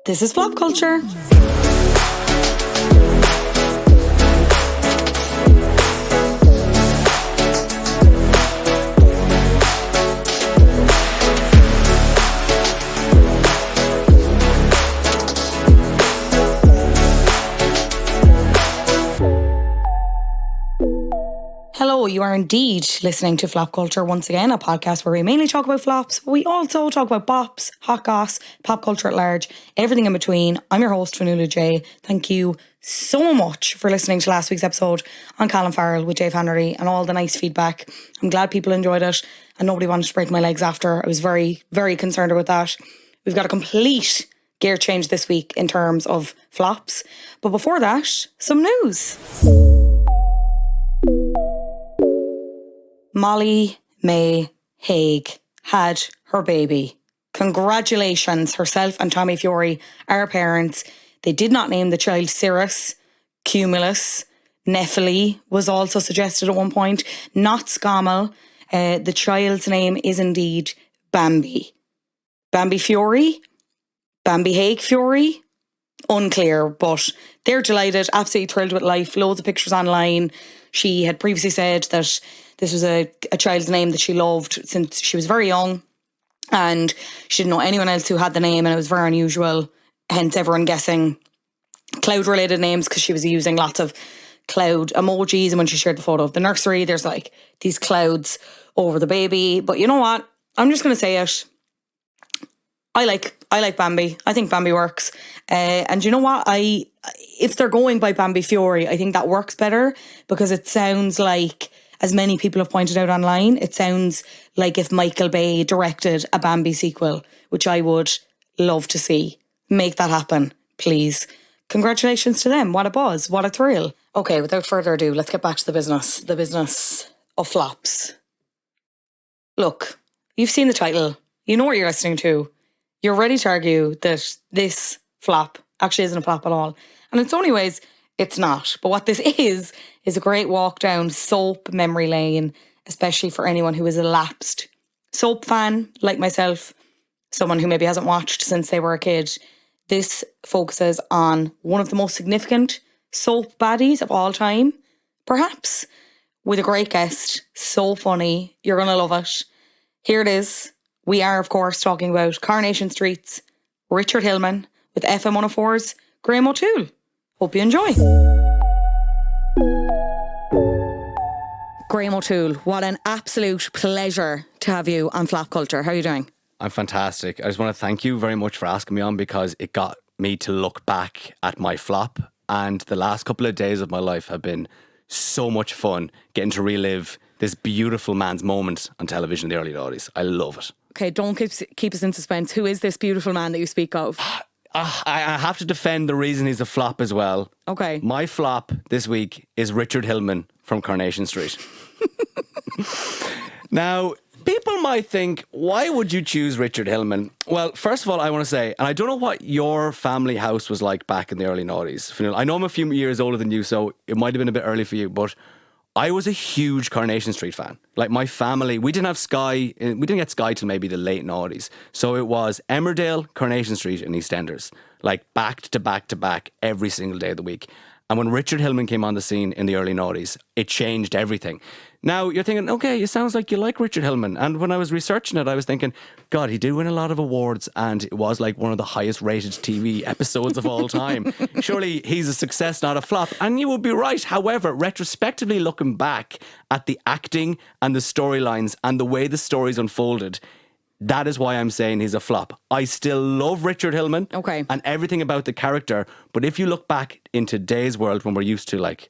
This is Flop Culture. Hello, you are indeed listening to Flop Culture once again, a podcast where we mainly talk about flops, but we also talk about bops, hot goss, pop culture at large, everything in between. I'm your host, Fionnuala J. Thank you so much for listening to last week's episode on Colin Farrell with Dave Henry and all the nice feedback. I'm glad people enjoyed it and nobody wanted to break my legs after. I was very, very concerned about that. We've got a complete gear change this week in terms of flops. But before that, some news. Molly-Mae Hague had her baby. Congratulations, herself and Tommy Fury are parents. They did not name the child Cirrus. Cumulus. Nephili was also suggested at one point. Not Scammell. The child's name is indeed Bambi. Bambi Fury? Bambi Hague Fury? Unclear, but they're delighted, absolutely thrilled with life. Loads of pictures online. She had previously said that this was a child's name that she loved since she was very young, and she didn't know anyone else who had the name, and it was very unusual, hence everyone guessing cloud-related names because she was using lots of cloud emojis. And when she shared the photo of the nursery, there's like these clouds over the baby. But you know what? I'm just going to say it. I like Bambi. I think Bambi works. And you know what? If they're going by Bambi Fury, I think that works better because it sounds like, as many people have pointed out online, it sounds like if Michael Bay directed a Bambi sequel, which I would love to see. Make that happen, please. Congratulations to them. What a buzz. What a thrill. Okay, without further ado, let's get back to the business. The business of flops. Look, you've seen the title. You know what you're listening to. You're ready to argue that this flop actually isn't a flop at all. And in so many ways, it's not. But what this is a great walk down soap memory lane, especially for anyone who is a lapsed soap fan like myself, someone who maybe hasn't watched since they were a kid. This focuses on one of the most significant soap baddies of all time, perhaps, with a great guest. So funny. You're going to love it. Here it is. We are, of course, talking about Coronation Street's Richard Hillman with FM 104's Graham O'Toole. Hope you enjoy. Graham O'Toole, what an absolute pleasure to have you on Flop Culture. How are you doing? I'm fantastic. I just want to thank you very much for asking me on because it got me to look back at my flop, and the last couple of days of my life have been so much fun getting to relive this beautiful man's moment on television in the early 90s. I love it. Okay, don't keep us in suspense. Who is this beautiful man that you speak of? I have to defend the reason he's a flop as well. Okay. My flop this week is Richard Hillman from Coronation Street. Now, people might think, why would you choose Richard Hillman? Well, first of all, I want to say, and I don't know what your family house was like back in the early 90s. I know I'm a few years older than you, so it might have been a bit early for you, but I was a huge Coronation Street fan. Like my family, we didn't have Sky. We didn't get Sky till maybe the late 90s. So it was Emmerdale, Coronation Street and EastEnders. Like back to back to back every single day of the week. And when Richard Hillman came on the scene in the early 90s, it changed everything. Now you're thinking, okay, it sounds like you like Richard Hillman. And when I was researching it, I was thinking, God, he did win a lot of awards and it was like one of the highest rated TV episodes of all time. Surely he's a success, not a flop. And you would be right. However, retrospectively looking back at the acting and the storylines and the way the stories unfolded, that is why I'm saying he's a flop. I still love Richard Hillman and everything about the character. But if you look back in today's world when we're used to like,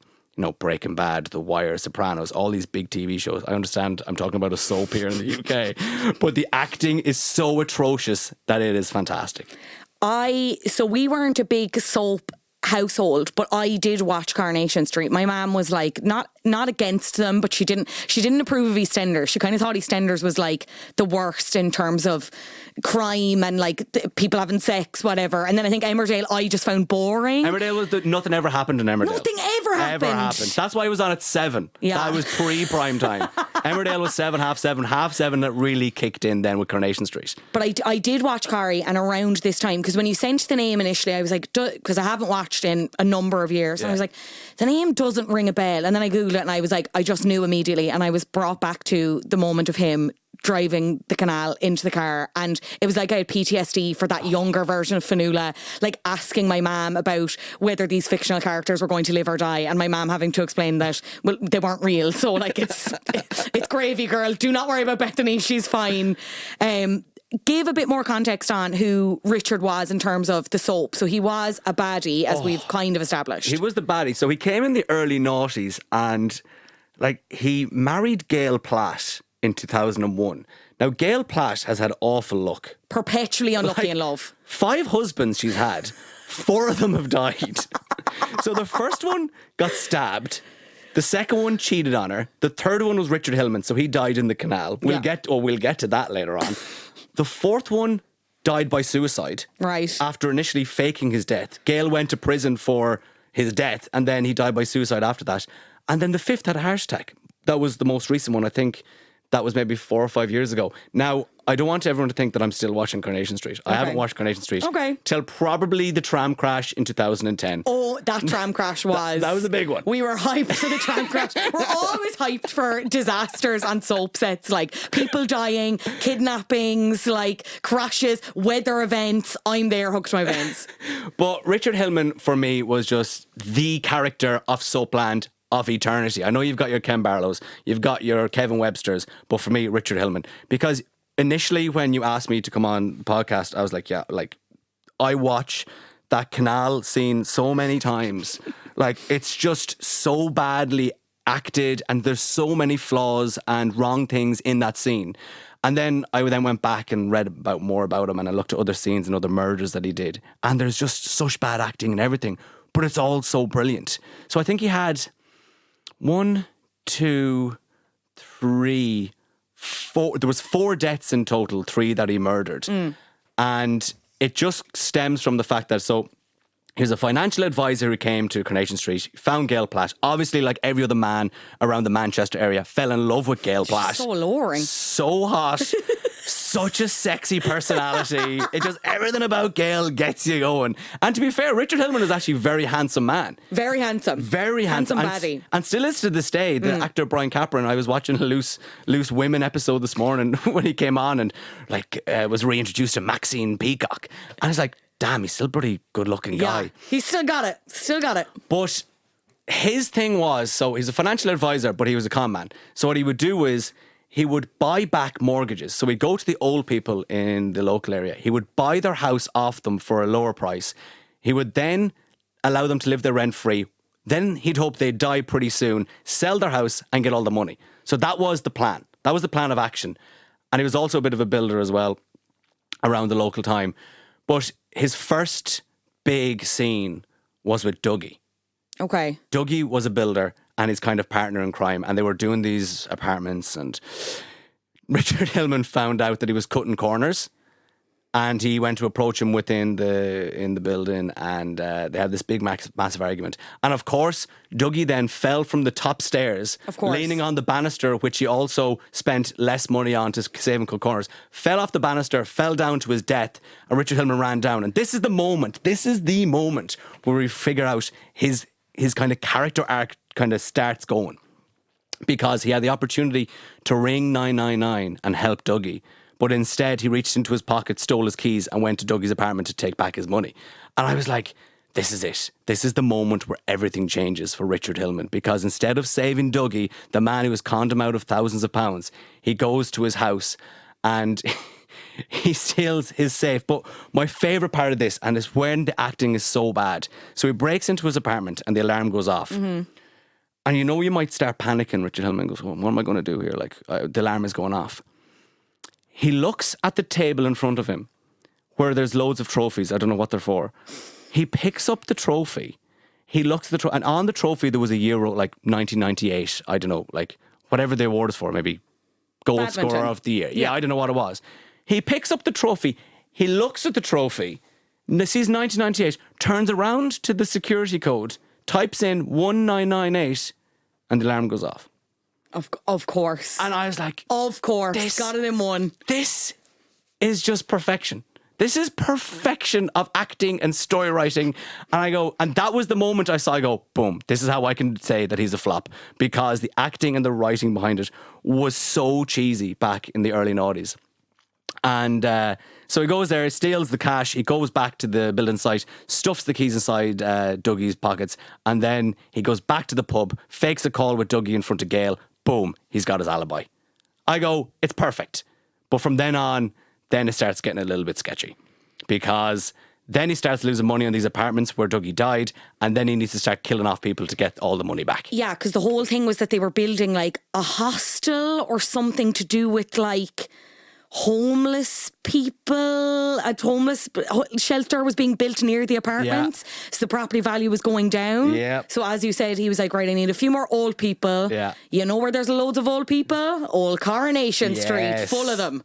Breaking Bad, The Wire, Sopranos, all these big TV shows. I understand I'm talking about a soap here in the UK, but the acting is so atrocious that it is fantastic. So we weren't a big soap household, but I did watch Coronation Street. My mum was like not against them, but she didn't approve of EastEnders. She kind of thought EastEnders was like the worst in terms of crime and like people having sex, whatever. And then I think Emmerdale I just found boring. Emmerdale was nothing ever happened in Emmerdale. Nothing ever happened. That's why it was on at 7. Yeah. That was pre-prime time. Emmerdale was 7, half 7 that really kicked in then with Coronation Street. But I did watch Corrie, and around this time, because when you sent the name initially, I was like, because I haven't watched in a number of years, and I was like, the name doesn't ring a bell. And then I googled it, and I was like, I just knew immediately, and I was brought back to the moment of him driving the canal into the car, and it was like I had PTSD for that younger version of Fionnuala, like asking my mum about whether these fictional characters were going to live or die, and my mum having to explain that, well, they weren't real, so like it's gravy, girl, do not worry about Bethany, she's fine. Give a bit more context on who Richard was in terms of the soap. So he was a baddie, as we've kind of established. He was the baddie. So he came in the early noughties, and like he married Gail Platt in 2001. Now, Gail Platt has had awful luck. Perpetually unlucky in love. 5 husbands she's had. 4 of them have died. So the first one got stabbed. The second one cheated on her. The third one was Richard Hillman, so he died in the canal. We'll get to that later on. The fourth one died by suicide. Right. After initially faking his death. Gail went to prison for his death, and then he died by suicide after that. And then the fifth had a heart attack. That was the most recent one, I think. That was maybe 4 or 5 years ago. Now, I don't want everyone to think that I'm still watching Coronation Street. I haven't watched Coronation Street till probably the tram crash in 2010. Oh, that tram crash was... that was a big one. We were hyped for the tram crash. We're always hyped for disasters on soap sets, like people dying, kidnappings, like crashes, weather events. I'm there, hooked to my veins. But Richard Hillman, for me, was just the character of Soapland of eternity. I know you've got your Ken Barlows, you've got your Kevin Websters, but for me, Richard Hillman. Because initially when you asked me to come on the podcast, I was like, yeah, like I watch that canal scene so many times. Like it's just so badly acted, and there's so many flaws and wrong things in that scene. And then I went back and read more about him, and I looked at other scenes and other murders that he did. And there's just such bad acting and everything, but it's all so brilliant. So I think he had 1, 2, 3, 4. There was 4 deaths in total, 3 that he murdered. And it just stems from the fact that, so he was a financial advisor who came to Coronation Street, found Gail Platt. Obviously, like every other man around the Manchester area, fell in love with Gail Platt. So alluring. So hot. Such a sexy personality. It just, everything about Gail gets you going. And to be fair, Richard Hillman is actually a very handsome man. Very handsome. Very handsome. Baddie. And still is to this day. The actor Brian Capron, I was watching a Loose Women episode this morning when he came on and was reintroduced to Maxine Peacock. And it's like, damn, he's still a pretty good looking guy. Yeah, he's still got it. But his thing was, so he's a financial advisor, but he was a con man. So what he would do is, he would buy back mortgages. So he'd go to the old people in the local area. He would buy their house off them for a lower price. He would then allow them to live there rent free. Then he'd hope they'd die pretty soon, sell their house and get all the money. So that was the plan. That was the plan of action. And he was also a bit of a builder as well around the local time. But his first big scene was with Dougie. Okay. Dougie was a builder and his kind of partner in crime, and they were doing these apartments, and Richard Hillman found out that he was cutting corners, and he went to approach him in the building, and they had this big massive argument. And of course, Dougie then fell from the top stairs, leaning on the banister, which he also spent less money on to save and cut corners, fell off the banister, fell down to his death, and Richard Hillman ran down. And this is the moment where we figure out his kind of character arc kind of starts going, because he had the opportunity to ring 999 and help Dougie, but instead he reached into his pocket, stole his keys and went to Dougie's apartment to take back his money. And I was like, this is it. This is the moment where everything changes for Richard Hillman, because instead of saving Dougie, the man who has conned him out of thousands of pounds, he goes to his house and he steals his safe. But my favourite part of this, and it's when the acting is so bad, so he breaks into his apartment and the alarm goes off. Mm-hmm. And you might start panicking. Richard Hillman goes, well, what am I going to do here? Like, the alarm is going off. He looks at the table in front of him where there's loads of trophies. I don't know what they're for. He picks up the trophy. He looks at the trophy, and on the trophy there was a euro, like 1998. I don't know, like whatever the award is for, maybe goal scorer of the year. Yeah, I don't know what it was. He picks up the trophy. He looks at the trophy, sees 1998, turns around to the security code, types in 1998, and the alarm goes off. Of course. And I was like, of course, got it in one. This is just perfection. This is perfection of acting and story writing. And I go, and that was the moment I go, boom, this is how I can say that he's a flop, because the acting and the writing behind it was so cheesy back in the early noughties. And so he goes there, steals the cash, he goes back to the building site, stuffs the keys inside Dougie's pockets, and then he goes back to the pub, fakes a call with Dougie in front of Gail, boom, he's got his alibi. I go, it's perfect. But from then on, then it starts getting a little bit sketchy, because then he starts losing money on these apartments where Dougie died, and then he needs to start killing off people to get all the money back. Yeah, because the whole thing was that they were building like a hostel or something to do with like homeless people. A homeless shelter was being built near the apartments. Yeah. So the property value was going down. Yeah. So as you said, he was like, right, I need a few more old people. Yeah. You know where there's loads of old people? Old Coronation Street, full of them.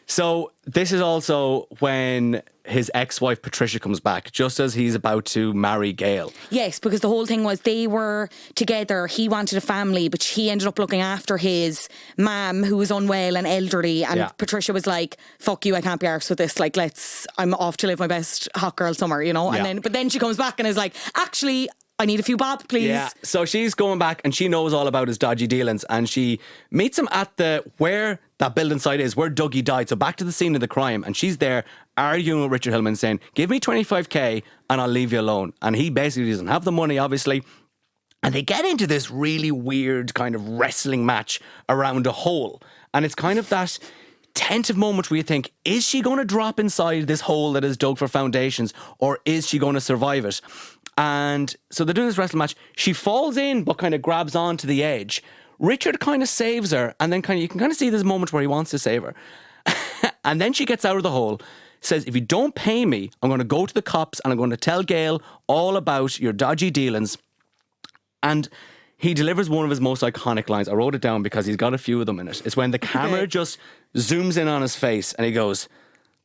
So this is also when his ex-wife Patricia comes back, just as he's about to marry Gail. Yes, because the whole thing was they were together. He wanted a family, but he ended up looking after his mum, who was unwell and elderly. And Patricia was like, fuck you, I can't be arsed with this. Like, I'm off to live my best hot girl summer, you know? And but then she comes back and is like, actually, I need a few bob, please. Yeah, so she's going back and she knows all about his dodgy dealings, and she meets him at where that building site is, where Dougie died. So back to the scene of the crime, and she's there arguing with Richard Hillman, saying, give me 25k and I'll leave you alone. And he basically doesn't have the money, obviously. And they get into this really weird kind of wrestling match around a hole. And it's kind of that tentative moment where you think, is she going to drop inside this hole that is dug for foundations, or is she going to survive it? And so they're doing this wrestling match. She falls in, but kind of grabs onto the edge. Richard kind of saves her, and then you can kind of see this moment where he wants to save her. And then she gets out of the hole, says, if you don't pay me, I'm going to go to the cops and I'm going to tell Gail all about your dodgy dealings. And he delivers one of his most iconic lines. I wrote it down because he's got a few of them in it. It's when the camera just zooms in on his face and he goes,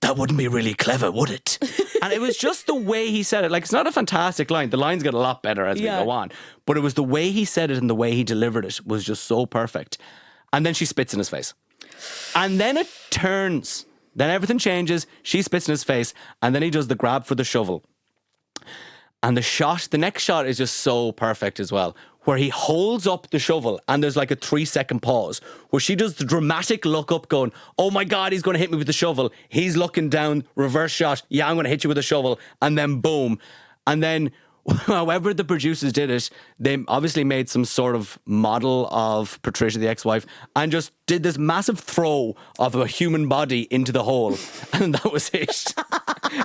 that wouldn't be really clever, would it? And it was just the way he said it. Like, it's not a fantastic line. The lines get a lot better as we go on. But it was the way he said it and the way he delivered it was just so perfect. And then she spits in his face. And then it turns. Then everything changes. She spits in his face. And then he does the grab for the shovel. And the next shot is just so perfect as well, where he holds up the shovel and there's like a 3-second pause where she does the dramatic look up going, oh my God, he's going to hit me with the shovel. He's looking down, reverse shot. Yeah, I'm going to hit you with a shovel. And then boom. And then however the producers did it, they obviously made some sort of model of Patricia, the ex-wife, and just did this massive throw of a human body into the hole. And that was it.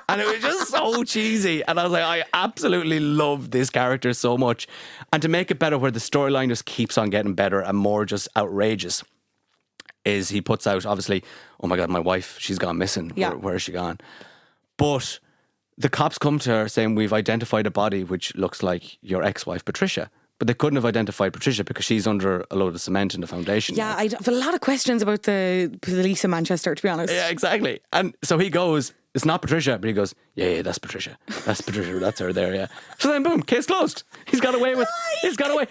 And it was just so cheesy. And I was like, I absolutely love this character so much. And to make it better, where the storyline just keeps on getting better and more just outrageous, is he puts out, obviously, oh my God, my wife, she's gone missing. Yeah. Where has she gone? But the cops come to her saying, we've identified a body which looks like your ex-wife, Patricia. But they couldn't have identified Patricia because she's under a load of cement in the foundation. Yeah, I have a lot of questions about the police in Manchester, to be honest. Yeah, exactly. And so he goes, it's not Patricia, but he goes, yeah, that's Patricia. That's Patricia, that's her there, yeah. So then boom, case closed. He's got away.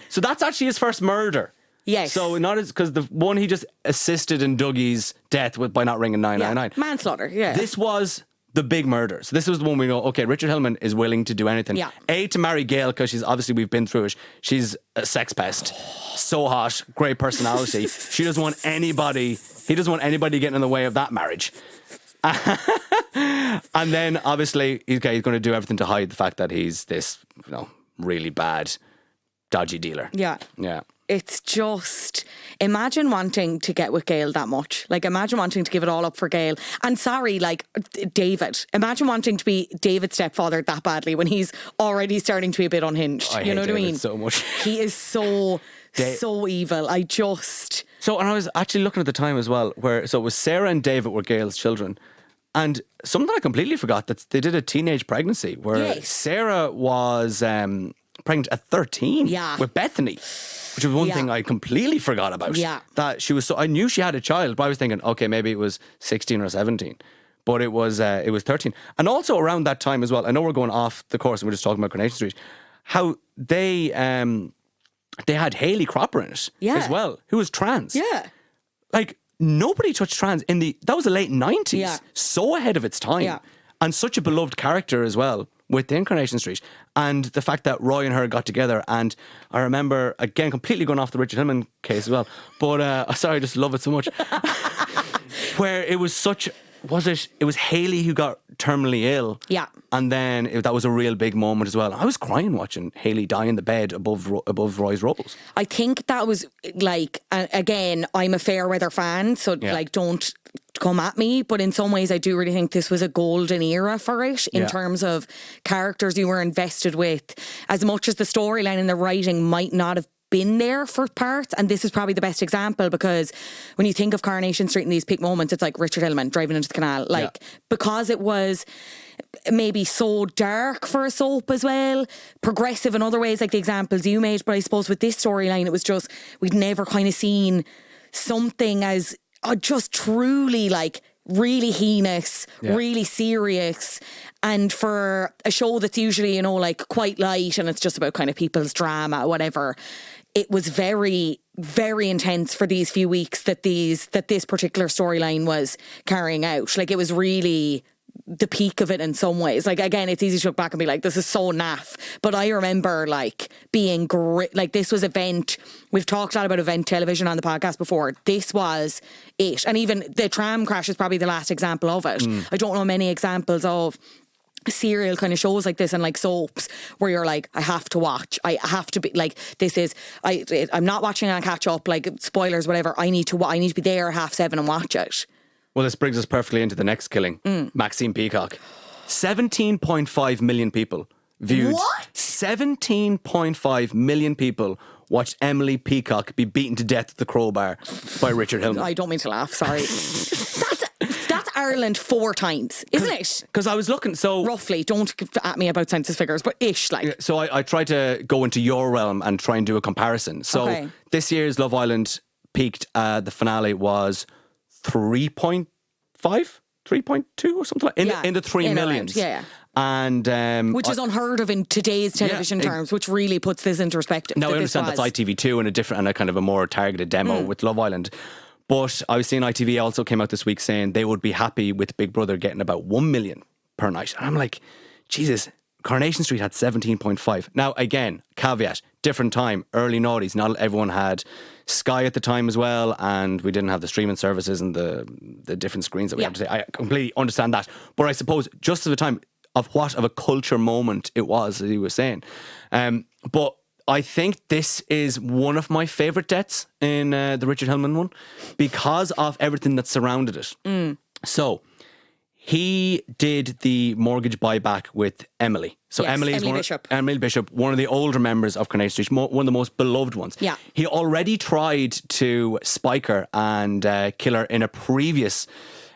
So that's actually his first murder. Yes. So not as, because the one he just assisted in Dougie's death by not ringing 999. Yeah. Manslaughter, yeah. This was the big murder. So this was the one we know, okay, Richard Hillman is willing to do anything. Yeah. A, to marry Gail, because she's obviously, we've been through it. She's a sex pest. So hot, great personality. He doesn't want anybody getting in the way of that marriage. And then obviously he's going to do everything to hide the fact that he's this, really bad, dodgy dealer. Yeah. Yeah. It's just, imagine wanting to get with Gail that much. Like, imagine wanting to give it all up for Gail. And sorry, like, David. Imagine wanting to be David's stepfather that badly when he's already starting to be a bit unhinged. I you know hate what I David mean? so much. He is so evil. So, and I was actually looking at the time as well, so it was Sarah and David were Gail's children. And something I completely forgot, that they did a teenage pregnancy where Sarah was pregnant at 13 with Bethany, which was one thing I completely forgot about. Yeah. That she was I knew she had a child, but I was thinking, okay, maybe it was 16 or 17. But it was 13. And also around that time as well, I know we're going off the course and we're just talking about Coronation Street, how they had Hayley Cropper in it as well, who was trans. Yeah. Like, nobody touched trans that was the late 90s. Yeah. So ahead of its time. Yeah. And such a beloved character as well within Coronation Street. And the fact that Roy and her got together. And I remember, again, completely going off the Richard Hillman case as well. But, sorry, I just love it so much. Where it was such... It was Hayley who got terminally ill. Yeah. And then that was a real big moment as well. I was crying watching Hayley die in the bed above Roy's rolls. I think that was like, again, I'm a fair weather fan, so like don't come at me, but in some ways I do really think this was a golden era for it in terms of characters you were invested with. As much as the storyline and the writing might not have been there for parts, and this is probably the best example, because when you think of Coronation Street in these peak moments, it's like Richard Hillman driving into the canal, like because it was maybe so dark for a soap as well, progressive in other ways like the examples you made, but I suppose with this storyline it was just, we'd never kind of seen something as just truly like really heinous, really serious. And for a show that's usually, you know, like quite light and it's just about kind of people's drama, whatever, it was very, very intense for these few weeks that this particular storyline was carrying out. Like, it was really the peak of it in some ways. Like, again, it's easy to look back and be like, this is so naff. But I remember like being great. Like, this was event. We've talked a lot about event television on the podcast before. This was it. And even the tram crash is probably the last example of it. I don't know many examples of serial kind of shows like this and like soaps where you're like, I have to watch, I have to be like, this is, I'm not watching on catch up, like spoilers, whatever. I need to be there at 7:30 and watch it. Well, this brings us perfectly into the next killing. Maxine Peacock. 17.5 million people viewed. What? 17.5 million people watched Emily Peacock be beaten to death with the crowbar by Richard Hillman. I don't mean to laugh, sorry. That's Ireland 4 times, isn't it? Because I was looking, so... Roughly, don't at me about census figures, but ish, like. So I tried to go into your realm and try and do a comparison. So this year's Love Island peaked, the finale was 3.5, 3.2 or something like in the 3 millions. And which is unheard of in today's television terms, which really puts this into perspective. Now I understand that's ITV2 and a kind of a more targeted demo with Love Island. But I was seeing ITV also came out this week saying they would be happy with Big Brother getting about 1 million per night. And I'm like, Jesus, Coronation Street had 17.5. Now, again, caveat, different time, early noughties. Not everyone had Sky at the time as well, and we didn't have the streaming services and the different screens that we had to say. I completely understand that. But I suppose just at the time of what of a culture moment it was, as he was saying. But I think this is one of my favourite deaths in the Richard Hillman one because of everything that surrounded it. So he did the mortgage buyback with Emily. So Emily Bishop, one of the older members of Coronation Street, one of the most beloved ones. Yeah. He already tried to spike her and kill her in a previous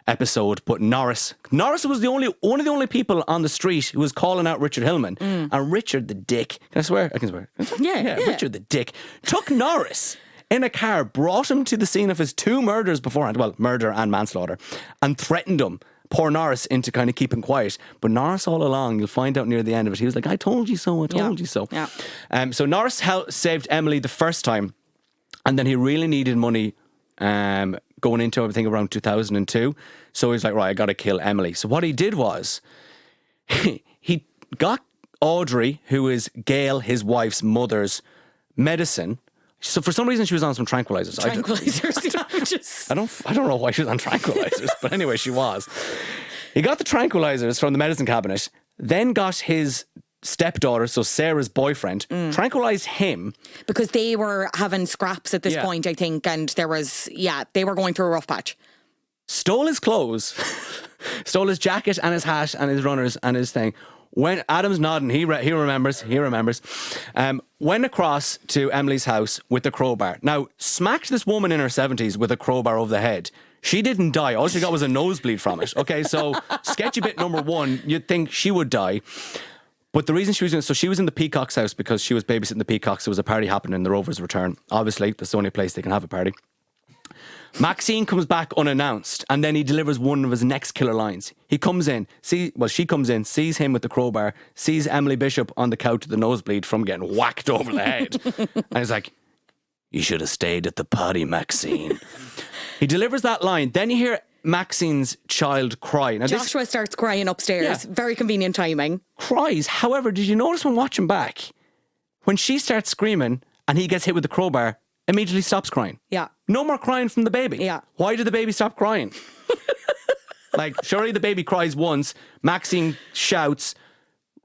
episode, but Norris was one of the only people on the street who was calling out Richard Hillman. And Richard the dick, can I swear? I can swear. Yeah. Richard the dick took Norris in a car, brought him to the scene of his 2 murders beforehand, well, murder and manslaughter, and threatened him. Poor Norris into kind of keeping quiet. But Norris all along, you'll find out near the end of it, he was like, I told you so, I told you so. Yeah. So Norris saved Emily the first time, and then he really needed money going into, I think, around 2002. So he's like, right, I got to kill Emily. So what he did was, he got Audrey, who is Gail, his wife's mother's medicine. So for some reason she was on some tranquilizers. I don't know why she was on tranquilizers, but anyway, she was. He got the tranquilizers from the medicine cabinet, then got his stepdaughter, so Sarah's boyfriend, tranquilized him. Because they were having scraps at this point, I think, and they were going through a rough patch. Stole his clothes, stole his jacket and his hat and his runners and his thing. When Adam's nodding, he remembers. Went across to Emily's house with the crowbar. Now, smacked this woman in her 70s with a crowbar over the head. She didn't die. All she got was a nosebleed from it. Okay, so sketchy bit number one, you'd think she would die. But the reason she was so she was in the Peacock's house because she was babysitting the Peacocks. There was a party happening in the Rovers' return. Obviously, that's the only place they can have a party. Maxine comes back unannounced, and then he delivers one of his next killer lines. He comes in, she comes in, sees him with the crowbar, sees Emily Bishop on the couch with the nosebleed from getting whacked over the head. And he's like, "You should have stayed at the party, Maxine." He delivers that line. Then you hear Maxine's child cry. Now Joshua starts crying upstairs. Yeah. Very convenient timing. Cries. However, did you notice when watching back, when she starts screaming and he gets hit with the crowbar, immediately stops crying? Yeah. No more crying from the baby. Yeah. Why did the baby stop crying? Like, surely the baby cries once, Maxine shouts,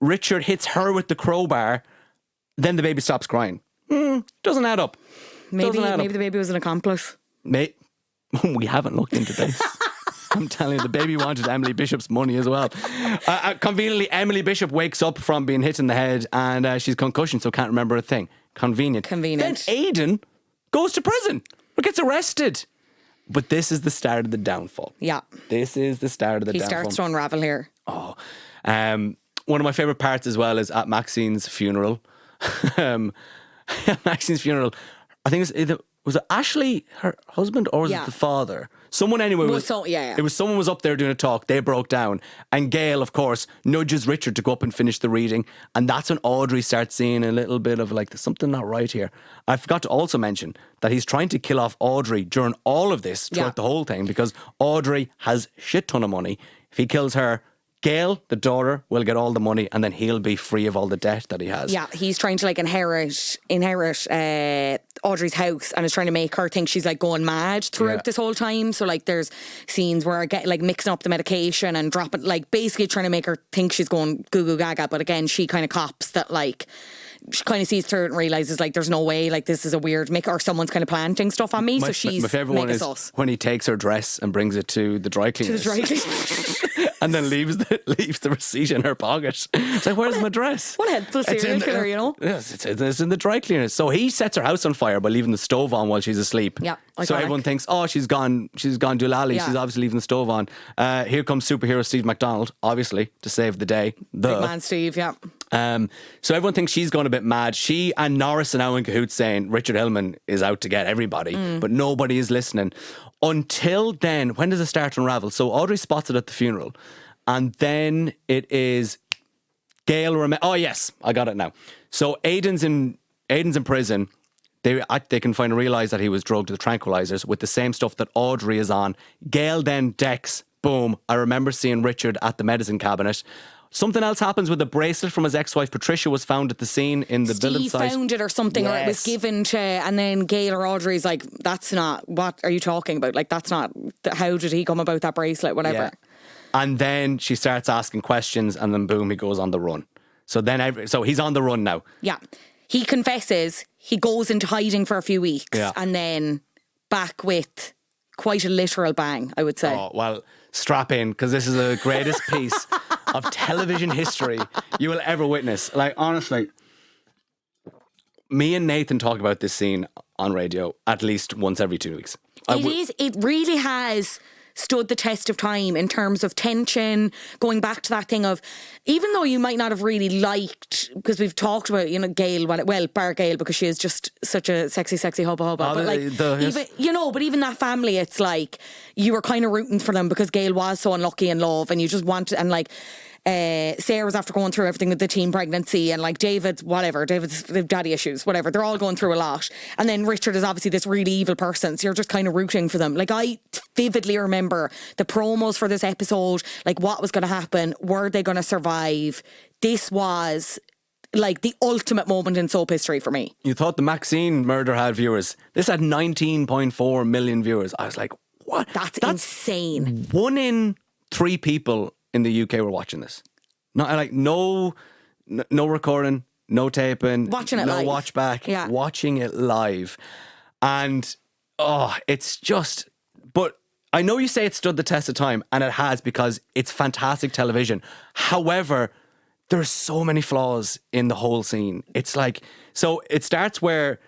Richard hits her with the crowbar, then the baby stops crying. Doesn't add up. Maybe the baby was an accomplice. We haven't looked into this. I'm telling you, the baby wanted Emily Bishop's money as well. Conveniently, Emily Bishop wakes up from being hit in the head and she's concussion, so can't remember a thing. Convenient. Then Aidan goes to prison or gets arrested. But this is the start of the downfall. Yeah. This is the start of the downfall. He starts to unravel here. Oh. One of my favourite parts as well is at Maxine's funeral. Maxine's funeral, I think was it Ashley, her husband, or was it the father? Someone anyway was. It was someone was up there doing a talk. They broke down, and Gail, of course, nudges Richard to go up and finish the reading, and that's when Audrey starts seeing a little bit of like, there's something not right here. I forgot to also mention that he's trying to kill off Audrey during all of this, throughout the whole thing, because Audrey has shit ton of money. If he kills her, Gail, the daughter, will get all the money and then he'll be free of all the debt that he has. Yeah, he's trying to like inherit Audrey's house and is trying to make her think she's like going mad throughout this whole time. So like there's scenes where I get like mixing up the medication and dropping, like basically trying to make her think she's going goo goo gaga. But again, she kind of cops that like, she kind of sees through it and realises like there's no way, like this is a weird make, or someone's kind of planting stuff on me. So she's my favourite one is when he takes her dress and brings it to the dry cleaners. And then leaves the receipt in her pocket. It's like, where's my dress? What a helpful serial killer, you know? Yes, it's in the dry cleaners. So he sets her house on fire by leaving the stove on while she's asleep. Yeah. So everyone thinks, oh, she's gone doolally. Yeah. She's obviously leaving the stove on. Here comes superhero Steve McDonald, obviously, to save the day. Big man Steve, yeah. So everyone thinks she's gone a bit mad. She and Norris are now in cahoots saying Richard Hillman is out to get everybody, but nobody is listening. Until then, when does it start to unravel? So Audrey spots it at the funeral, and then it is Gail. Oh yes, I got it now. So Aidan's in prison. They can finally realise that he was drugged with tranquilizers with the same stuff that Audrey is on. Gail then decks. Boom! I remember seeing Richard at the medicine cabinet. Something else happens with a bracelet from his ex-wife Patricia was found at the scene in the building site. Steve found it or something, or it was given to, and then Gail or Audrey's like, that's not, what are you talking about? Like, that's not, how did he come about that bracelet, whatever. Yeah. And then she starts asking questions and then boom, he goes on the run. So then, so he's on the run now. Yeah. He confesses, he goes into hiding for a few weeks and then back with quite a literal bang, I would say. Oh, well, strap in, because this is the greatest piece of television history you will ever witness. Like, honestly, me and Nathan talk about this scene on radio at least once every 2 weeks. It really has stood the test of time in terms of tension, going back to that thing of, even though you might not have really liked, because we've talked about, you know, Gail, well, bar Gail, because she is just such a sexy hubba, but like, even, you know, but even that family, it's like, you were kind of rooting for them because Gail was so unlucky in love, and you just wanted, and like, Sarah's after going through everything with the teen pregnancy, and like David's daddy issues, whatever, they're all going through a lot, and then Richard is obviously this really evil person, so you're just kind of rooting for them. Like, I vividly remember the promos for this episode, like what was going to happen, were they going to survive? This was like the ultimate moment in soap history for me. You thought the Maxine murder had viewers. This had 19.4 million viewers. I was like, what? That's insane. 1 in 3 people in the UK were watching this. No recording, no taping, watching it live. No watch back, watching it live. And it's just, but I know you say it stood the test of time, and it has, because it's fantastic television. However, there's so many flaws in the whole scene. It's like, so it starts where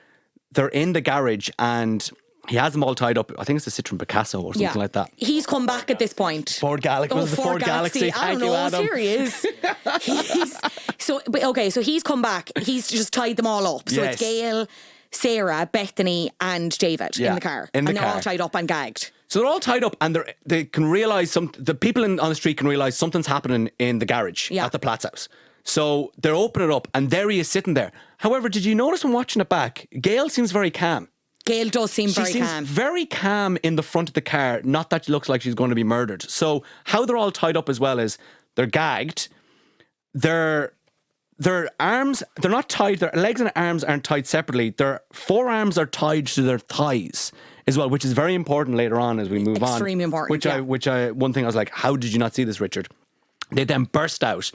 they're in the garage and He has them all tied up. I think it's a Citroen Picasso or something like that. He's come back at this point. Ford Galaxy. Was the Ford Galaxy? I don't know. Adam. Here he is. So he's come back. He's just tied them all up. So it's Gail, Sarah, Bethany, and David in the car. And they're all tied up and gagged. So they're all tied up, and they can realise the people on the street can realise something's happening in the garage at the Platt's house. So they're opening it up, and there he is sitting there. However, did you notice when watching it back, Gail seems very calm. Gail does seem very calm. She seems very calm in the front of the car, not that she looks like she's going to be murdered. So how they're all tied up as well is they're gagged. Their arms, they're not tied, their legs and arms aren't tied separately. Their forearms are tied to their thighs as well, which is very important later on as we move on. Extremely important. Which one thing I was like, how did you not see this, Richard? They then burst out.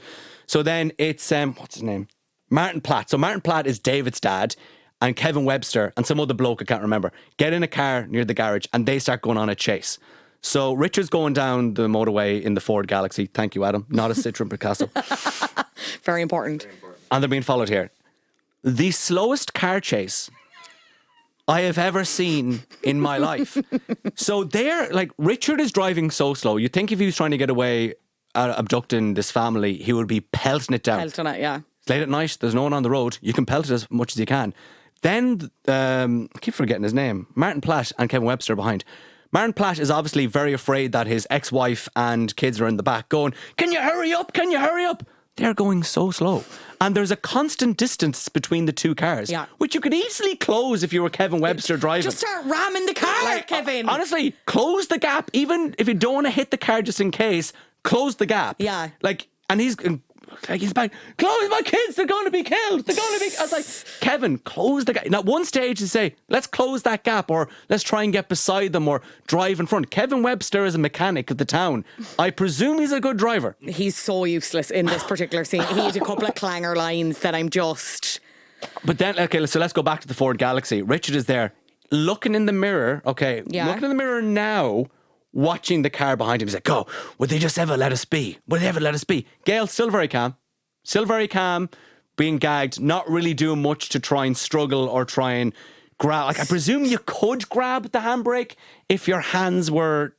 So then it's, what's his name? Martin Platt. So Martin Platt is David's dad, and Kevin Webster and some other bloke I can't remember get in a car near the garage and they start going on a chase. So Richard's going down the motorway in the Ford Galaxy. Thank you, Adam. Not a Citroen Picasso. Very important. And they're being followed here. The slowest car chase I have ever seen in my life. So Richard is driving so slow. You'd think if he was trying to get away abducting this family, he would be pelting it down. Pelting it, yeah. It's late at night. There's no one on the road. You can pelt it as much as you can. Then, I keep forgetting his name, Martin Platt and Kevin Webster behind. Martin Platt is obviously very afraid that his ex-wife and kids are in the back going, can you hurry up? Can you hurry up? They're going so slow. And there's a constant distance between the two cars, which you could easily close if you were Kevin Webster driving. Just start ramming the car, Kevin. Honestly, close the gap. Even if you don't want to hit the car just in case, close the gap. Yeah. And he's back, Chloe, my kids, they're going to be killed. I was like, Kevin, close the gap. Now, at one stage you say, let's close that gap, or let's try and get beside them or drive in front. Kevin Webster is a mechanic of the town. I presume he's a good driver. He's so useless in this particular scene. He had a couple of clanger lines that I'm just... But then, okay, so let's go back to the Ford Galaxy. Richard is there looking in the mirror, looking in the mirror now, watching the car behind him. He's like, oh, would they just ever let us be? Would they ever let us be? Gail, still very calm, being gagged, not really doing much to try and struggle or try and grab. I presume you could grab the handbrake if your hands aren't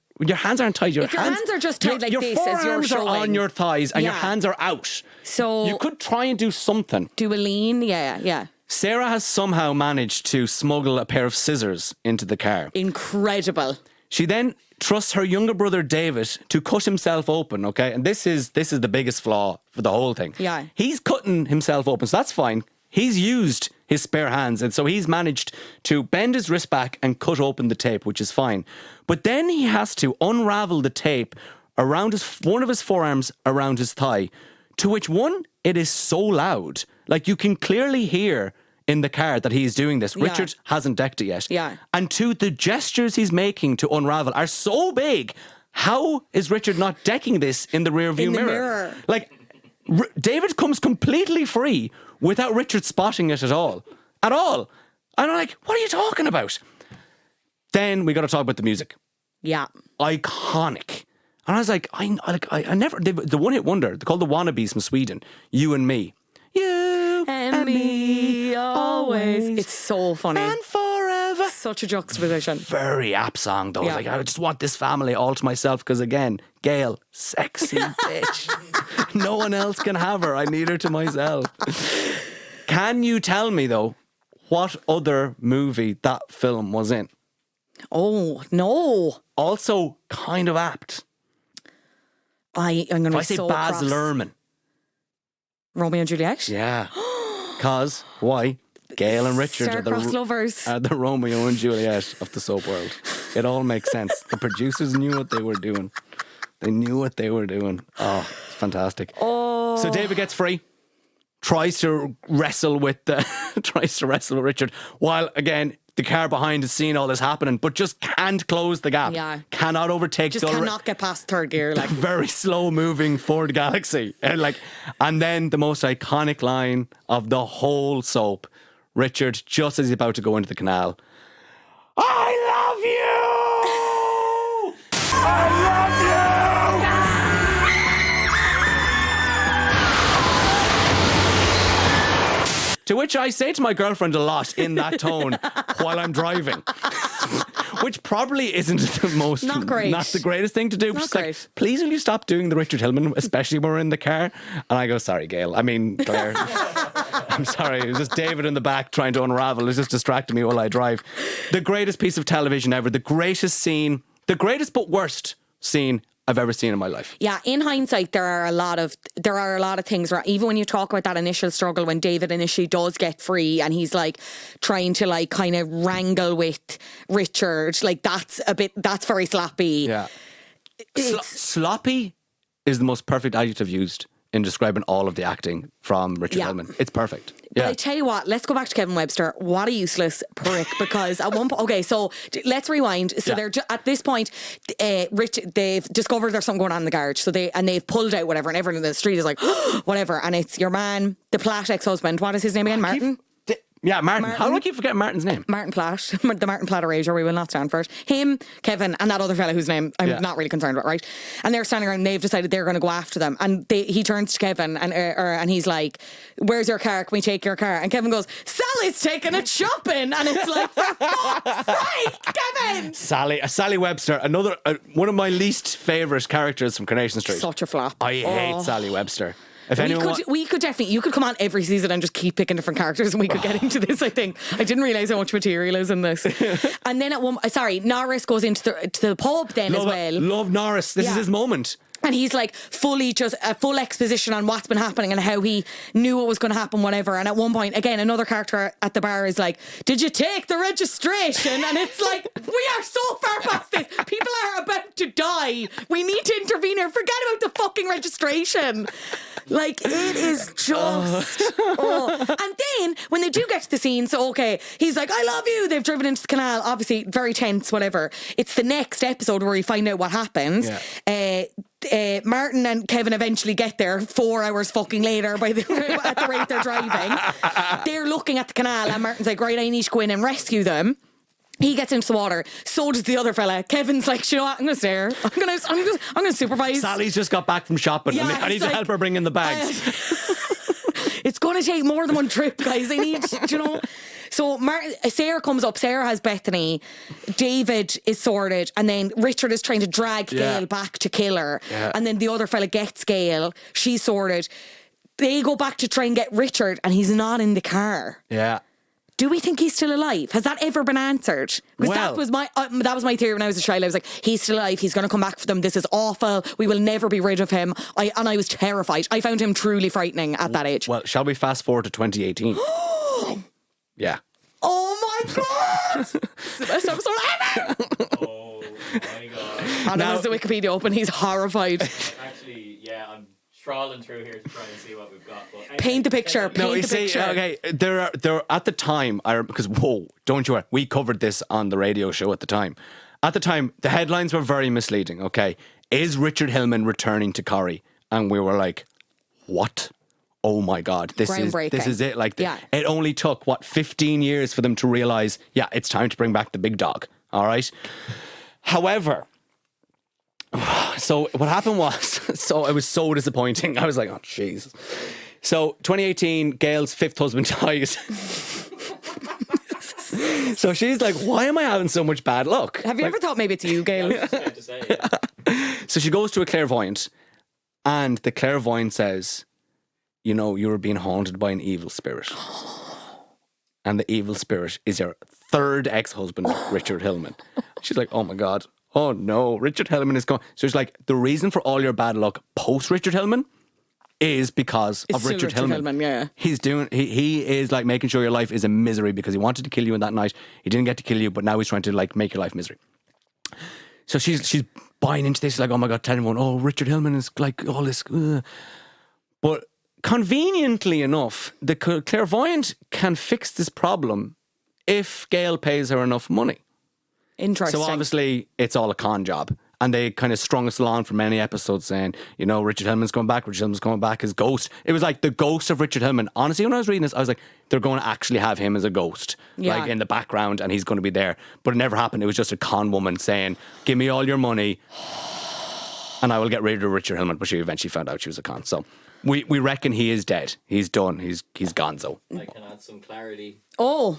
tied. Your hands are just tied like this as you're showing. Your forearms are on your thighs and your hands are out. So you could try and do something. Do a lean, yeah. Sarah has somehow managed to smuggle a pair of scissors into the car. Incredible. She then trusts her younger brother David to cut himself open, okay? And this is the biggest flaw for the whole thing. Yeah. He's cutting himself open, so that's fine. He's used his spare hands, and so he's managed to bend his wrist back and cut open the tape, which is fine. But then he has to unravel the tape around one of his forearms around his thigh, to which it is so loud. Like, you can clearly hear in the car that he's doing this. Yeah. Richard hasn't decked it yet. Yeah. And the gestures he's making to unravel are so big. How is Richard not decking this in the rear view mirror? Like, David comes completely free without Richard spotting it at all. And I'm like, what are you talking about? Then we got to talk about the music. Yeah. Iconic. And I was like, I never, the one-hit wonder, they're called the Wannabes from Sweden, You and Me. You and me always. It's so funny. And forever. Such a juxtaposition. Very apt song, though. Yeah. Like, I just want this family all to myself because, again, Gail, sexy bitch. No one else can have her. I need her to myself. Can you tell me, though, what other movie that film was in? Oh, no. Also kind of apt. I'm going to be so Baz Luhrmann. Romeo and Juliet? Yeah. Because, why? Gail and Richard are the Romeo and Juliet of the soap world. It all makes sense. The producers knew what they were doing. They knew what they were doing. Oh, it's fantastic. Oh. So David gets free, tries to wrestle with Richard, while, again, the car behind is seeing all this happening, but just can't close the gap. Yeah. Cannot overtake. Just cannot get past third gear. Like, very slow moving Ford Galaxy. And then the most iconic line of the whole soap. Richard, just as he's about to go into the canal. I love you! I love you! To which I say to my girlfriend a lot in that tone while I'm driving. which probably isn't the most, Not great. not the greatest thing to do. Not She's like, great. please will you stop doing the Richard Hillman, especially when we're in the car? And I go, sorry, Gail. I mean, Claire. I'm sorry. It was just David in the back trying to unravel. It was just distracting me while I drive. The greatest piece of television ever. The greatest scene. The greatest but worst scene I've ever seen in my life. Yeah, in hindsight, there are a lot of things where even when you talk about that initial struggle when David initially does get free and he's like trying to like kind of wrangle with Richard, like that's very sloppy. Yeah. Sloppy is the most perfect adjective used in describing all of the acting from Richard Hillman. It's perfect. But I tell you what, let's go back to Kevin Webster. What a useless prick. Because at one point, okay, so let's rewind. So they're at this point, they've discovered there's something going on in the garage. So they've pulled out whatever, and everyone in the street is like, whatever. And it's your man, the Platt ex-husband. What is his name again? Martin? Martin. How do I keep forgetting Martin's name? Martin Platt, the Martin Platt erasure, we will not stand for it. Him, Kevin, and that other fella whose name I'm not really concerned about, right? And they're standing around and they've decided they're going to go after them. And he turns to Kevin and he's like, where's your car? Can we take your car? And Kevin goes, Sally's taking it shopping. And it's like, for fuck's sake, Kevin! Sally Webster, another one of my least favourite characters from Coronation Street. Such a flop. I hate Sally Webster. If we could definitely, you could come on every season and just keep picking different characters and we could get into this, I think. I didn't realise how much material is in this. And then Norris goes into the pub then as well. Love Norris. This is his moment. And he's like just a full exposition on what's been happening and how he knew what was going to happen, whatever. And at one point, again, another character at the bar is like, did you take the registration? And it's like, we are so far past this. People are about to die. We need to intervene here. Forget about the fucking registration. Like, it is just... And then, when they do get to the scene, so, okay, he's like, I love you. They've driven into the canal. Obviously, very tense, whatever. It's the next episode where you find out what happens. Martin and Kevin eventually get there 4 hours fucking later at the rate they're driving. They're looking at the canal and Martin's like, right, I need to go in and rescue them. He gets into the water. So does the other fella. Kevin's like, you know what? I'm going to stay here. I'm going to supervise. Sally's just got back from shopping. Yeah, I need to help her bring in the bags. It's going to take more than one trip, guys. I need, So Sarah comes up. Sarah has Bethany. David is sorted. And then Richard is trying to drag Gail back to kill her. Yeah. And then the other fella gets Gail. She's sorted. They go back to try and get Richard and he's not in the car. Yeah. Do we think he's still alive? Has that ever been answered? Because that was my theory when I was a child. I was like, he's still alive. He's going to come back for them. This is awful. We will never be rid of him. I was terrified. I found him truly frightening at that age. Well, shall we fast forward to 2018? Yeah. Oh my God! The best episode ever! Oh my God. And now, the Wikipedia open, he's horrified. Actually, yeah, I'm trawling through here to try and see what we've got. But anyway, paint the picture. Okay, there are at the time, because don't you worry, we covered this on the radio show at the time. At the time, the headlines were very misleading. Okay, is Richard Hillman returning to Corrie? And we were like, what? Oh my God, this is it. Like, it only took 15 years for them to realise, it's time to bring back the big dog. All right. However, so what happened was, it was so disappointing. I was like, oh jeez. So 2018, Gail's fifth husband dies. So she's like, why am I having so much bad luck? Have you ever thought maybe it's you, Gail? I was just about to say. So she goes to a clairvoyant, and the clairvoyant says, you were being haunted by an evil spirit. And the evil spirit is your third ex-husband, Richard Hillman. She's like, oh my God. Oh no, Richard Hillman is gone. So she's like, the reason for all your bad luck post Richard Hillman is because of Richard Hillman. Yeah. He is like making sure your life is a misery because he wanted to kill you in that night. He didn't get to kill you, but now he's trying to like make your life misery. So she's buying into this, like, oh my God, telling everyone, oh, Richard Hillman is like all this. But conveniently enough, the clairvoyant can fix this problem if Gail pays her enough money. Interesting. So obviously, it's all a con job. And they kind of strung us along for many episodes saying, Richard Hillman's coming back, his ghost. It was like the ghost of Richard Hillman. Honestly, when I was reading this, I was like, they're going to actually have him as a ghost, like in the background, and he's going to be there. But it never happened. It was just a con woman saying, give me all your money. and I will get rid of Richard Hillman, but she eventually found out she was a con. So we reckon he is dead. He's done. He's gonzo. I can add some clarity. Oh.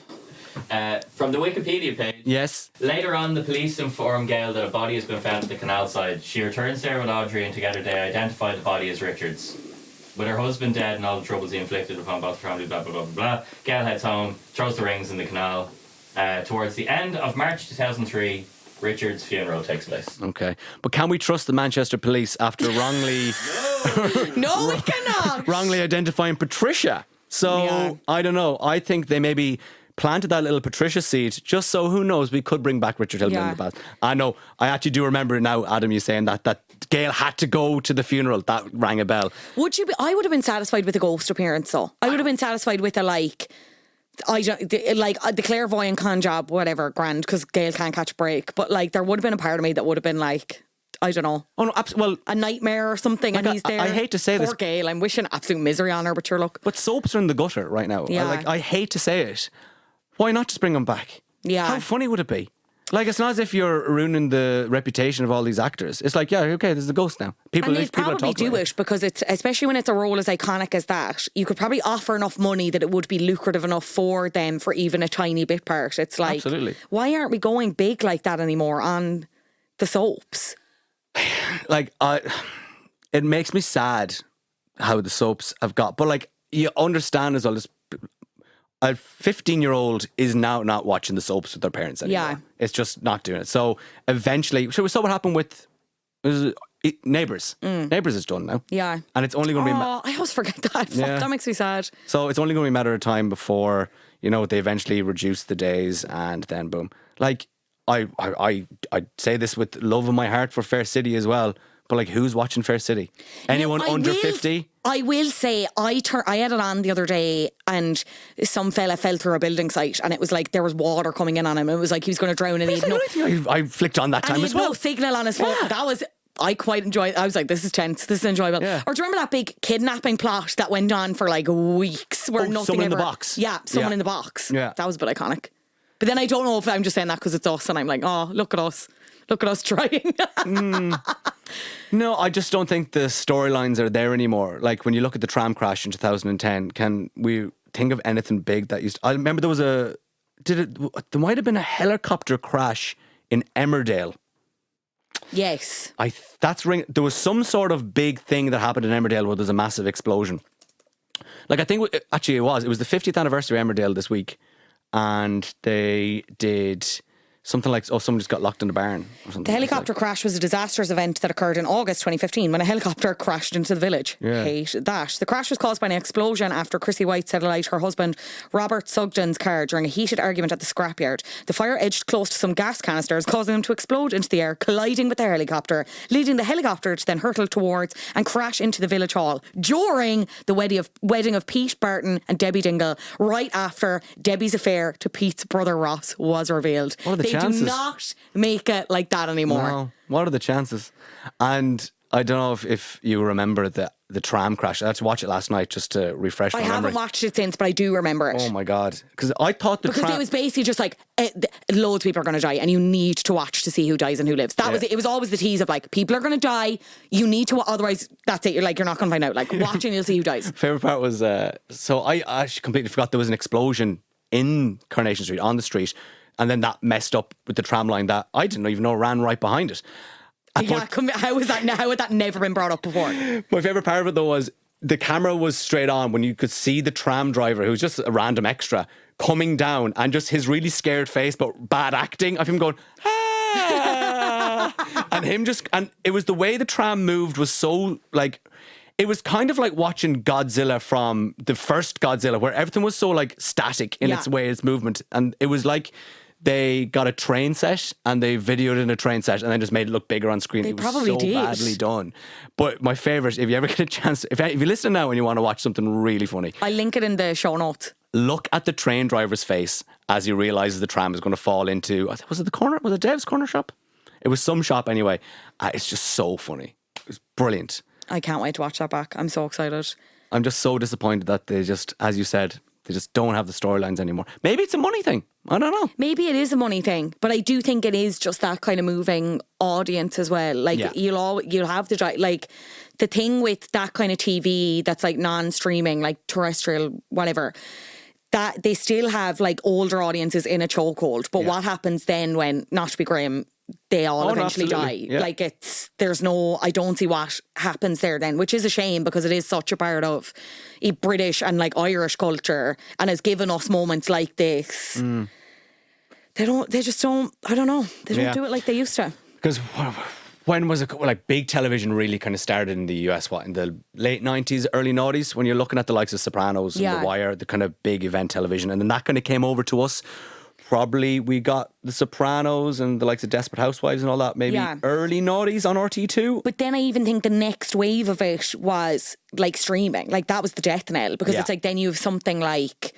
From the Wikipedia page. Yes. Later on, the police inform Gail that a body has been found at the canal side. She returns there with Audrey, and together they identify the body as Richard's. With her husband dead and all the troubles he inflicted upon both families, blah, blah, blah, blah, blah, Gail heads home, throws the rings in the canal. Towards the end of March 2003, Richard's funeral takes place. Okay. But can we trust the Manchester police after wrongly... No, we cannot. wrongly identifying Patricia? So, Yeah. I don't know. I think they maybe planted that little Patricia seed just so, who knows, we could bring back Richard Hillman in the past. I know. I actually do remember now, Adam, you saying that Gail had to go to the funeral. That rang a bell. Would you be? I would have been satisfied with a ghost appearance, though. I would have been satisfied with a the clairvoyant con job, whatever, grand, because Gail can't catch a break. But like, there would have been a part of me that would have been like, I don't know. Oh no, well, a nightmare or something, and he's there. I hate to say Poor this. Gail, I'm wishing absolute misery on her, but sure, look. But soaps are in the gutter right now. Yeah. I hate to say it. Why not just bring them back? Yeah. How funny would it be? Like, it's not as if you're ruining the reputation of all these actors. It's like, yeah, okay, there's a ghost now. And they'd probably do it because it's, especially when it's a role as iconic as that, you could probably offer enough money that it would be lucrative enough for them for even a tiny bit part. It's like, absolutely. Why aren't we going big like that anymore on the soaps? Like, it makes me sad how the soaps have got, but like, you understand as well, a 15-year-old is now not watching the soaps with their parents anymore. Yeah. It's just not doing it. So eventually, we saw what happened with Neighbours. Neighbours is done now. Yeah. And it's only going to be... I always forget that. Fuck, Yeah. that makes me sad. So it's only going to be a matter of time before, they eventually reduce the days and then boom. Like, I say this with love in my heart for Fair City as well, but like, who's watching Fair City? Anyone under 50? I will say, I had it on the other day and some fella fell through a building site and it was like there was water coming in on him. It was like he was going to drown and he had no... I flicked on that time as well. no signal on his phone. Yeah. That was... I quite enjoyed. I was like, this is tense. This is enjoyable. Yeah. Or do you remember that big kidnapping plot that went on for like weeks where nothing someone ever... in the box. Yeah, someone Yeah. in the box. Yeah. That was a bit iconic. But then I don't know if I'm just saying that because it's us and I'm like, oh, look at us. Look at us trying. No, I just don't think the storylines are there anymore. Like, when you look at the tram crash in 2010, can we think of anything big that used... I remember there was there might have been a helicopter crash in Emmerdale. Yes. There was some sort of big thing that happened in Emmerdale where there's a massive explosion. Like, I think, actually it was the 50th anniversary of Emmerdale this week, and they did... something like, someone just got locked in the barn or something. The helicopter crash was a disastrous event that occurred in August 2015 when a helicopter crashed into the village. Yeah. Hate that. The crash was caused by an explosion after Chrissy White set alight her husband Robert Sugden's car during a heated argument at the scrapyard. The fire edged close to some gas canisters, causing them to explode into the air, colliding with the helicopter, leading the helicopter to then hurtle towards and crash into the village hall during the wedding of Pete Barton and Debbie Dingle, right after Debbie's affair to Pete's brother Ross was revealed. What are the They chances? do not make it like that anymore. No. What are the chances? And I don't know if you remember the tram crash. I had to watch it last night just to refresh my I memory. haven't watched it since, but I do remember it. Oh my God. Because I thought because it was basically just like loads of people are going to die and you need to watch to see who dies and who lives. That was it. It was always the tease of like, people are going to die, you need to, otherwise that's it, you're not going to find out. Like, watching, you'll see who dies. Favourite part was, so I actually completely forgot there was an explosion in Coronation Street, on the street, and then that messed up with the tram line that I didn't even know ran right behind it. Yeah, how had that never been brought up before? My favourite part of it though was the camera was straight on when you could see the tram driver, who was just a random extra, coming down, and just his really scared face but bad acting of him going, ah! and it was the way the tram moved was so like, it was kind of like watching Godzilla from the first Godzilla, where everything was so like static in its way, its movement, and it was like they got a train set and they videoed in a train set and then just made it look bigger on screen. They it was probably so did. badly done. But my favourite, if you ever get a chance, if you listen now and you want to watch something really funny, I'll link it in the show notes. Look at the train driver's face as he realises the tram is going to fall into, was it the corner? Was it Dev's corner shop? It was some shop anyway. It's just so funny. It was brilliant. I can't wait to watch that back. I'm so excited. I'm just so disappointed that they just, as you said, they just don't have the storylines anymore. Maybe it's a money thing. I don't know. Maybe it is a money thing, but I do think it is just that kind of moving audience as well. Like Yeah. you'll have the like the thing with that kind of TV that's like non-streaming, like terrestrial, whatever. That they still have like older audiences in a chokehold. But what happens then when, not to be grim, they all eventually die? Yeah. Like I don't see what happens there then, which is a shame because it is such a part of a British and like Irish culture and has given us moments like this. They don't do it like they used to. Because when was it, like big television really kind of started in the US, in the late 90s, early 90s, when you're looking at the likes of Sopranos and The Wire, the kind of big event television. And then that kind of came over to us. Probably we got the Sopranos and the likes of Desperate Housewives and all that, maybe early noughties on RT2. But then I even think the next wave of it was like streaming. Like that was the death knell because it's like then you have something like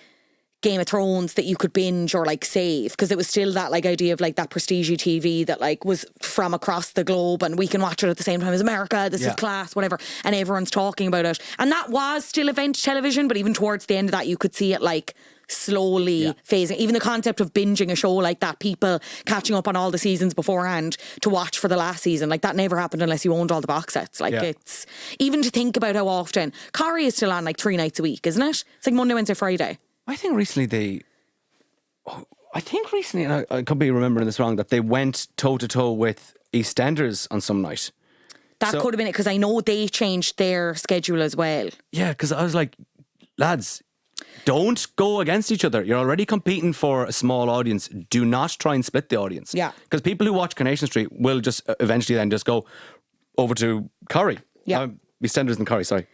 Game of Thrones that you could binge or like save, because it was still that like idea of like that prestige TV that like was from across the globe and we can watch it at the same time as America. This is class, whatever. And everyone's talking about it. And that was still event television, but even towards the end of that, you could see it like slowly phasing. Even the concept of binging a show like that, people catching up on all the seasons beforehand to watch for the last season, like that never happened unless you owned all the box sets. Like it's, even to think about how often, Corrie is still on like 3 nights a week, isn't it? It's like Monday, Wednesday, Friday. I think recently and I could be remembering this wrong, that they went toe to toe with EastEnders on some night. That could have been it, because I know they changed their schedule as well. Yeah, because I was like, lads, don't go against each other. You're already competing for a small audience. Do not try and split the audience. Yeah. Because people who watch Coronation Street will just eventually then just go over to Corrie. Yeah. EastEnders and Corrie, sorry.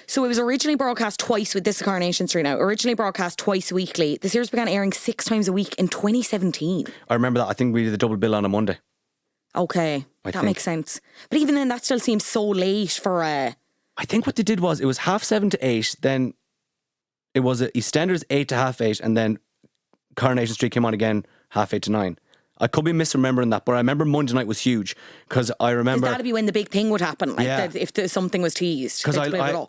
So it was originally broadcast twice with this Coronation Street now. Originally broadcast twice weekly. The series began airing 6 times a week in 2017. I remember that. I think we did a double bill on a Monday. Okay, that makes sense. But even then, that still seems so late for a... I think what they did was, it was 7:30 to 8, then it was EastEnders 8 to 8:30, and then Coronation Street came on again 8:30 to 9. I could be misremembering that, but I remember Monday night was huge, because I remember... That'd be when the big thing would happen, like that if something was teased. Because I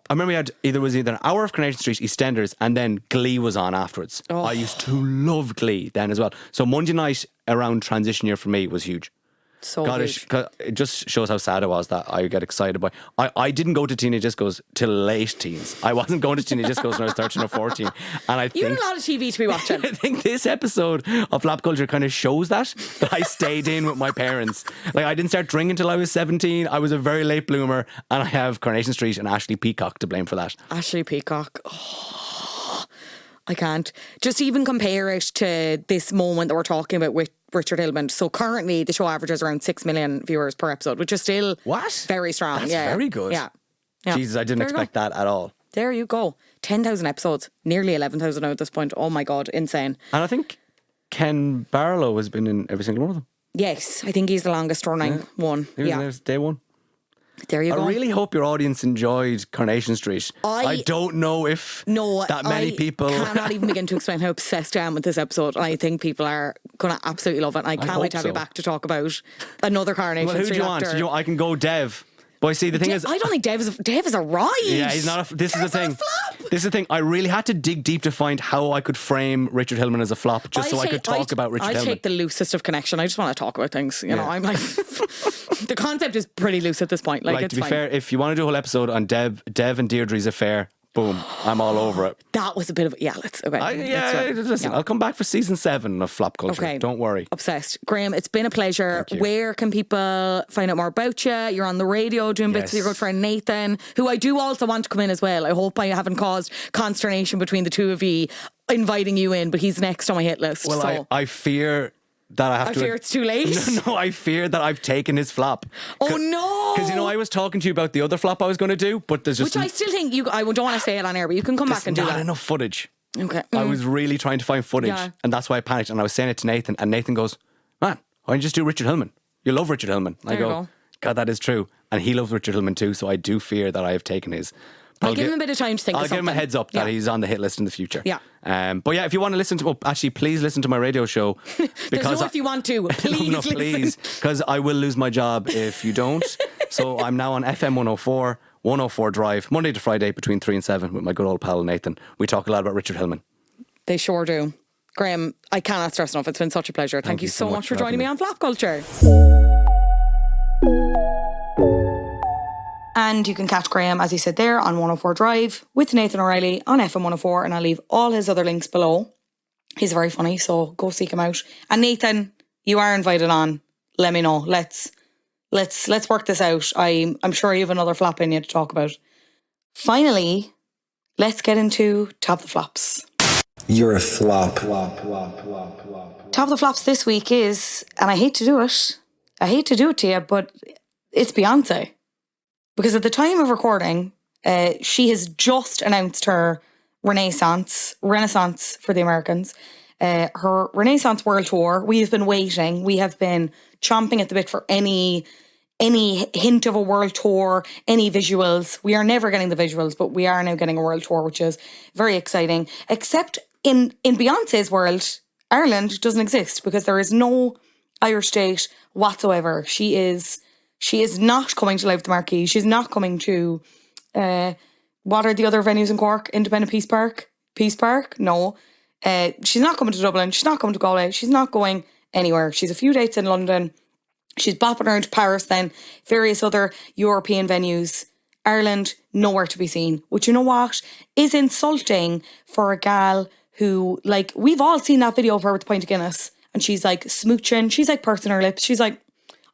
remember we had either an hour of Coronation Street, EastEnders, and then Glee was on afterwards. Oh. I used to love Glee then as well. So Monday night around transition year for me was huge. So huge. It just shows how sad it was that I get excited by. I didn't go to Teenage Discos till late teens. I wasn't going to Teenage Discos when I was 13 or 14. And You had a lot of TV to be watching. I think this episode of Flap Culture kind of shows that I stayed in with my parents. Like, I didn't start drinking until I was 17. I was a very late bloomer, and I have Coronation Street and Ashley Peacock to blame for that. Ashley Peacock. Oh, I can't. Just even compare it to this moment that we're talking about with Richard Hillman. So currently the show averages around 6 million viewers per episode, which is still very strong. That's very good. Yeah. Jesus, I didn't expect that at all. There you go. 10,000 episodes, nearly 11,000 now at this point. Oh my God, insane. And I think Ken Barlow has been in every single one of them. Yes, I think he's the longest running one. He was day one. There you go. I really hope your audience enjoyed Coronation Street. I don't know if that many people... I cannot even begin to explain how obsessed I am with this episode. And I think people are going to absolutely love it. And I can't wait to have you back to talk about another Coronation Street. Well, who do you want? I can go Dev. But see, the thing is... I don't think Dev is a ride. Yeah, he's not this is the thing. This is the thing. I really had to dig deep to find how I could frame Richard Hillman as a flop, just so I could talk about Richard Hillman. I take the loosest of connection. I just want to talk about things. You know, I'm like... the concept is pretty loose at this point. Like, it's to be fair, if you want to do a whole episode on Dev and Deirdre's affair, boom, I'm all over it. That was a bit of... Yeah, let's... Okay. Listen, I'll come back for season 7 of Flop Culture. Okay. Don't worry. Obsessed. Graham, it's been a pleasure. Where can people find out more about you? You're on the radio doing bits with your good friend Nathan, who I do also want to come in as well. I hope I haven't caused consternation between the two of you inviting you in, but he's next on my hit list. Well, so. I fear... that I fear it's too late. No, I fear that I've taken his flop. Oh no! Because I was talking to you about the other flop I was going to do, but there's just... Which I still think I don't want to say it on air, but you can come back and do that. Not enough footage. Okay. I was really trying to find footage, and that's why I panicked. And I was saying it to Nathan, and Nathan goes, "Man, why don't you just do Richard Hillman? You love Richard Hillman." And I go, "God, that is true." And he loves Richard Hillman too, so I do fear that I have taken his. I'll give him a bit of time to think. I'll give him a heads up that he's on the hit list in the future. Yeah. But yeah, if you want to listen to... actually, please listen to my radio show. Because if you want to. Please no, please. Because I will lose my job if you don't. So I'm now on FM 104, 104 Drive, Monday to Friday between 3 and 7 with my good old pal Nathan. We talk a lot about Richard Hillman. They sure do. Graham, I cannot stress enough. It's been such a pleasure. Thank you so much for joining me on Flap Culture. And you can catch Graham, as he said there, on 104 Drive with Nathan O'Reilly on FM 104, and I'll leave all his other links below. He's very funny, so go seek him out. And Nathan, you are invited on. Let me know. Let's work this out. I'm sure you have another flap in you to talk about. Finally, let's get into Top the Flops. You're a flop. Top of the Flops this week is, and I hate to do it to you, but it's Beyonce. Because at the time of recording, she has just announced her Renaissance for the Americans, her Renaissance World Tour. We have been waiting. We have been chomping at the bit for any hint of a world tour, any visuals. We are never getting the visuals, but we are now getting a world tour, which is very exciting. Except in Beyonce's world, Ireland doesn't exist because there is no Irish date whatsoever. She is not coming to Live at the Marquee. She's not coming to, what are the other venues in Cork? Independent Peace Park? No. She's not coming to Dublin. She's not coming to Galway. She's not going anywhere. She's a few dates in London. She's bopping around to Paris then, various other European venues. Ireland, nowhere to be seen. Which, you know what, is insulting for a gal who, like, we've all seen that video of her with the pint of Guinness. And she's like smooching. She's like pursing her lips. She's like,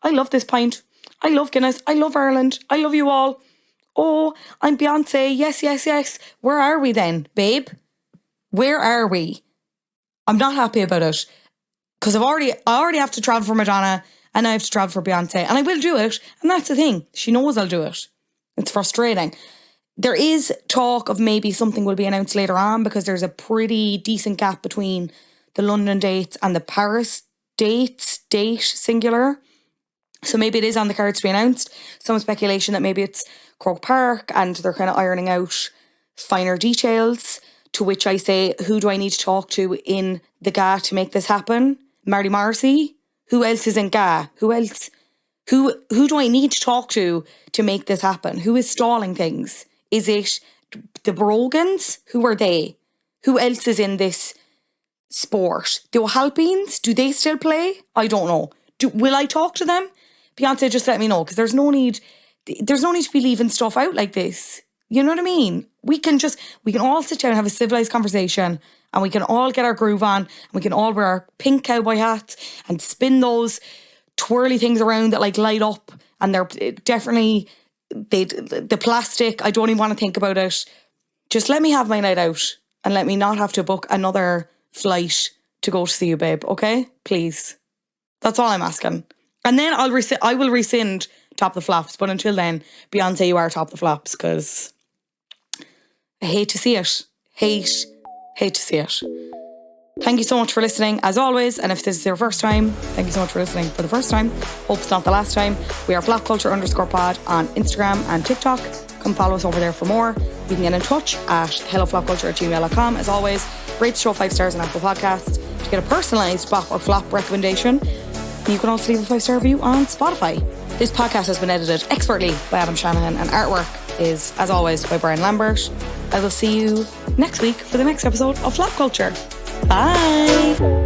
I love this pint. I love Guinness. I love Ireland. I love you all. Oh, I'm Beyonce. Yes, yes, yes. Where are we then, babe? Where are we? I'm not happy about it. Because I already have to travel for Madonna and I have to travel for Beyonce. And I will do it. And that's the thing. She knows I'll do it. It's frustrating. There is talk of maybe something will be announced later on because there's a pretty decent gap between the London dates and the Paris date singular. So maybe it is on the cards to be announced. Some speculation that maybe it's Croke Park and they're kind of ironing out finer details, to which I say, who do I need to talk to in the GA to make this happen? Marty Morrissey? Who else is in GA? Who else? Who do I need to talk to make this happen? Who is stalling things? Is it the Brogans? Who are they? Who else is in this sport? The O'Halpines? Do they still play? I don't know. Will I talk to them? Beyonce, just let me know, because there's no need to be leaving stuff out like this. You know what I mean? We can all sit down and have a civilised conversation, and we can all get our groove on, and we can all wear our pink cowboy hats and spin those twirly things around that like light up, and they're definitely the plastic. I don't even want to think about it. Just let me have my night out and let me not have to book another flight to go to see you, babe. Okay, please. That's all I'm asking. And then I will rescind Top the Flops. But until then, Beyonce, you are Top the Flops, because I hate to see it. Hate to see it. Thank you so much for listening, as always. And if this is your first time, thank you so much for listening for the first time. Hope it's not the last time. We are flapculture_pod on Instagram and TikTok. Come follow us over there for more. You can get in touch at helloflapculture@gmail.com. As always, rate the show 5 stars on Apple Podcasts to get a personalised bop or flop recommendation. You can also leave a 5-star review on Spotify. This podcast has been edited expertly by Adam Shanahan, and artwork is, as always, by Brian Lambert. I will see you next week for the next episode of Flap Culture. Bye!